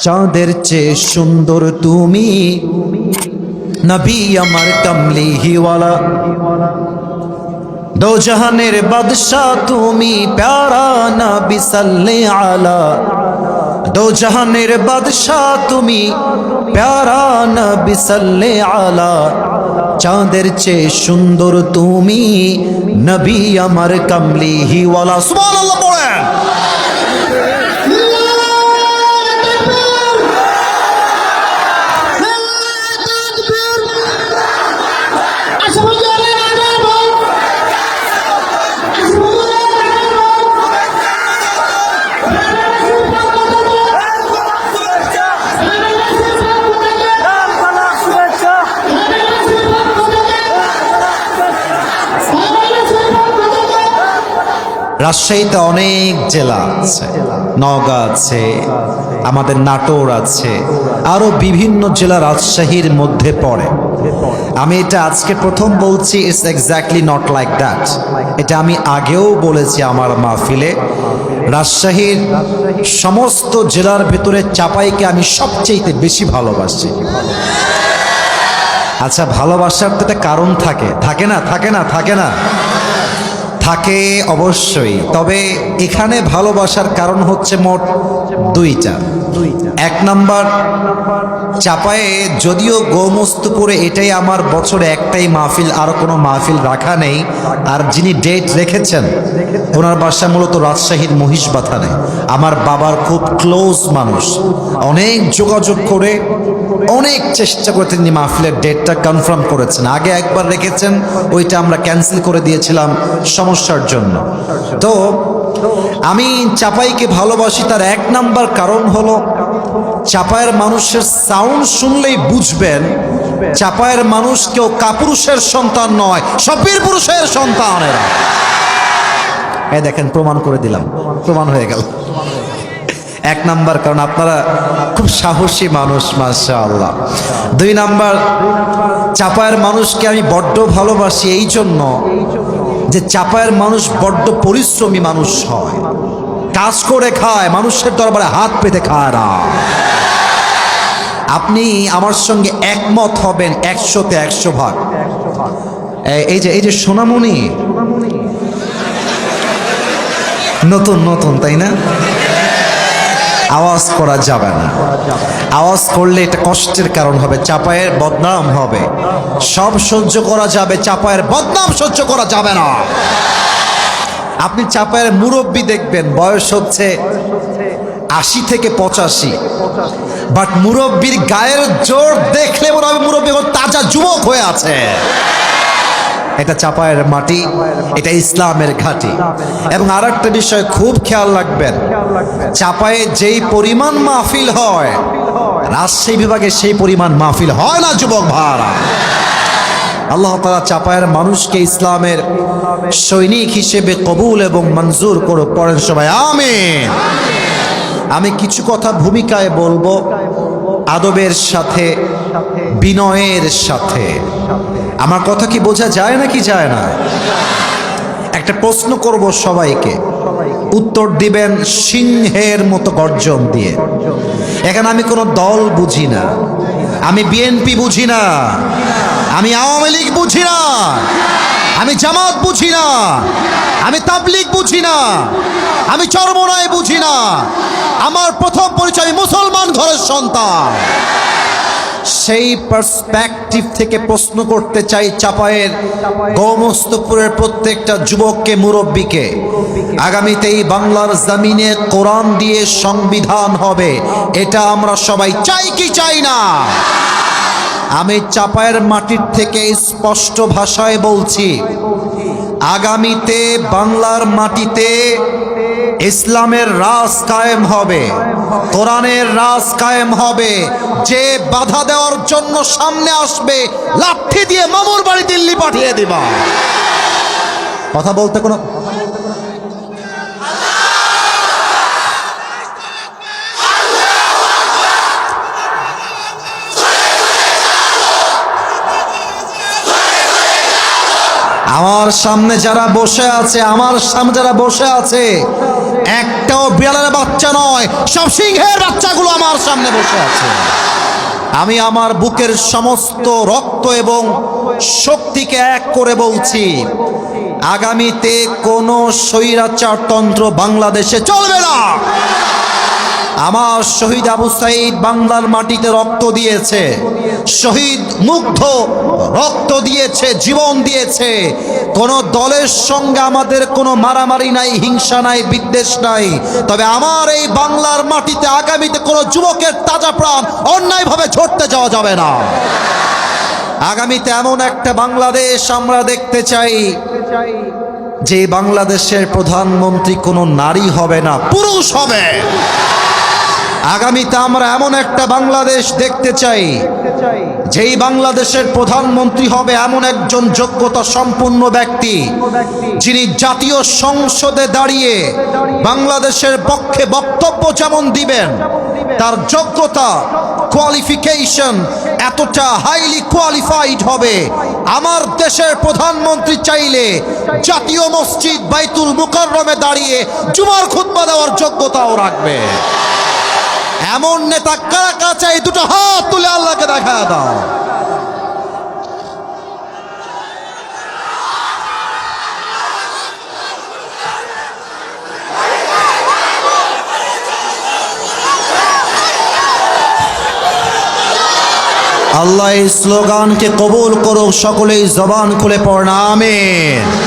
চাঁদের চেয়ে সুন্দর তুমি, নবী আমার কামলিওয়ালা। দো জাহানের বাদশাহ তুমি, প্যারা নবী সাল্লে আলা। দো জাহানের বাদশাহ তুমি, প্যারা নবী সাল্লে আলা। চাঁদের চেয়ে সুন্দর তুমি, নবী আমার কামলিওয়ালা। সুবহানাল্লাহ পড়েন। রাজশাহীতে অনেক জেলা আছে, নওগাঁ আছে, আমাদের নাটোর আছে, আরো বিভিন্ন জেলা রাজশাহীর মধ্যে পড়ে। আমি এটা আজকে প্রথম বলছি, it's exactly not like that. এটা আমি আগেও বলেছি আমার মাহফিলে। রাজশাহীর সমস্ত জেলার ভেতরে চাপাইকে আমি সবচেয়ে বেশি ভালোবাসি। আচ্ছা, ভালোবাসার তো একটা কারণ থাকে, থাকে না? থাকে না? থাকে না? থাকে অবশ্যই। তবে এখানে ভালোবাসার কারণ হচ্ছে মোট দুইটা। এক নাম্বার, চাপায়ে যদিও গোমস্তুপুরে এটাই আমার বছরে একটাই মাহফিল, আর কোনো মাহফিল রাখা নেই। আর যিনি ডেট রেখেছেন ওনার বাসা মূলত রাজশাহীর মহিষবাথানে। আমার বাবার খুব ক্লোজ মানুষ, অনেক যোগাযোগ করে অনেক চেষ্টা করে তিনি মাহফিলের ডেটটা কনফার্ম করেছেন। আগে একবার রেখেছেন, ওইটা আমরা ক্যান্সেল করে দিয়েছিলাম সমস্যার জন্য। তো আমি চাপাইকে ভালোবাসি, তার এক নাম্বার কারণ হলো চাপায়ের মানুষের সাউন্ড শুনলেই বুঝবেন চাপায়ের মানুষ কেউ কাপুরুষের সন্তান নয়, সব বীর পুরুষের সন্তান এরা। এই দেখেন, প্রমাণ করে দিলাম, প্রমাণ হয়ে গেল। এক নাম্বার কারণ আপনারা খুব সাহসী মানুষ, মাশাআল্লাহ। দুই নাম্বার, চাপায়ের মানুষকে আমি বড্ড ভালোবাসি এই জন্য যে চাপায়ের মানুষ বড্ড পরিশ্রমী মানুষ হয়, কাজ করে খায়, মানুষের দরবারে হাত পেতে খায় না। আপনি আমার সঙ্গে একমত হবেন 100-তে 100 ভাগ। এই যে সোনামণি নতুন নতুন, তাই না? আওয়াজ করা যাবে না, আওয়াজ করলে এটা কষ্টের কারণ হবে, চাপায়ের বদনাম হবে। সব সহ্য করা যাবে, চাপায়ের বদনাম সহ্য করা যাবে না। আপনি চাপায়ের মুরব্বী দেখবেন বয়স হচ্ছে 80 থেকে 85, বাট মুরব্বীর গায়ের জোর দেখলে মনে হবে মুরব্বী তাজা যুবক হয়ে আছে। এটা চাপায়ের মাটি, এটা ইসলামের ঘাঁটি। এবং আর একটা বিষয় খুব খেয়াল রাখবেন, চাপায়ে যেই পরিমাণ মাহফিল হয়, রাজশাহী বিভাগে সেই পরিমাণ মাহফিল হয় না যুবক ভাইরা। আল্লাহ তাআলা চাপায়ের মানুষকে ইসলামের সৈনিক হিসেবে কবুল এবং মঞ্জুর করুক। পড়েন সবাই আমিন। আমি কিছু কথা ভূমিকায় বলবো, আদবের সাথে, বিনয়ের সাথে। আমার কথা কি বোঝা যায় নাকি যায় না? একটা প্রশ্ন করব সবাইকে, উত্তর দিবেন সিংহের মতো গর্জন দিয়ে। এখানে আমি কোনো দল বুঝি না, আমি বিএনপি বুঝি না, আমি আওয়ামী লীগ বুঝি না, আমি জামাত বুঝি না, আমি তাবলীগ বুঝি না, আমি চরমোনাই বুঝি না। আমার প্রথম পরিচয়, আমি মুসলমান ঘরের সন্তান। সেই পার্সপেক্টিভ থেকে প্রশ্ন করতে চাই চাপায়ের গোমস্তুপুরের প্রত্যেকটা যুবককে, মুরব্বীকে। আগামীতে এই বাংলার জমিনে কোরআন দিয়ে সংবিধান হবে, এটা আমরা সবাই চাই কি চাই না? আমি চাপায়ের মাটির থেকে স্পষ্ট ভাষায় বলছি, আগামীতে বাংলার মাটিতে ইসলামের রাজ কায়েম হবে, কোরআনের রাজ কায়েম হবে। যে বাধা দেওয়ার জন্য সামনে আসবে, লাঠি দিয়ে মামুর বাড়ি দিল্লি পাঠিয়ে দিবা। কথা বলতে কোনো আমার সামনে যারা বসে আছে, আমার সামনে যারা বসে আছে, একটাও বিড়ালের বাচ্চা নয়, সব সিংহের বাচ্চাগুলো আমার সামনে বসে আছে। আমি আমার বুকের সমস্ত রক্ত এবং শক্তিকে এক করে বলছি, আগামীতে কোনো স্বৈরাচারতন্ত্র বাংলাদেশে চলবে না। আমার শহীদ আবু সাঈদ বাংলার মাটিতে রক্ত দিয়েছে, শহীদ মুগ্ধ রক্ত দিয়েছে, জীবন দিয়েছে। কোন দলের সঙ্গে আমাদের কোনো মারামারি নাই, হিংসা নাই, বিদ্বেষ নাই। তবে আমার এই বাংলার মাটিতে আগামীতে কোনো যুবকের তাজা প্রাণ অন্যায়ভাবে ঝরতে যাওয়া যাবে না। আগামীতে এমন একটা বাংলাদেশ আমরা দেখতে চাই যে বাংলাদেশের প্রধানমন্ত্রী কোনো নারী হবে না, পুরুষ হবে। আগামীতে আমরা এমন একটা বাংলাদেশ দেখতে চাই যেই বাংলাদেশের প্রধানমন্ত্রী হবে এমন একজন যোগ্যতা সম্পন্ন ব্যক্তি, যিনি জাতীয় সংসদে দাঁড়িয়ে বাংলাদেশের পক্ষে বক্তব্য যেমন দিবেন, তার যোগ্যতা কোয়ালিফিকেশন এতটা হাইলি কোয়ালিফাইড হবে। আমার দেশের প্রধানমন্ত্রী চাইলে জাতীয় মসজিদ বাইতুল মুকাররমে দাঁড়িয়ে জুমার খুতবা দেওয়ার যোগ্যতাও রাখবে। এমন নেতা কারা কারা চাই? দুটো হাত তুলে আল্লাহকে দেখা দাও। আল্লাহ এই স্লোগানকে কবুল করুক। সকলেই জবান খুলে পড়না আমিন।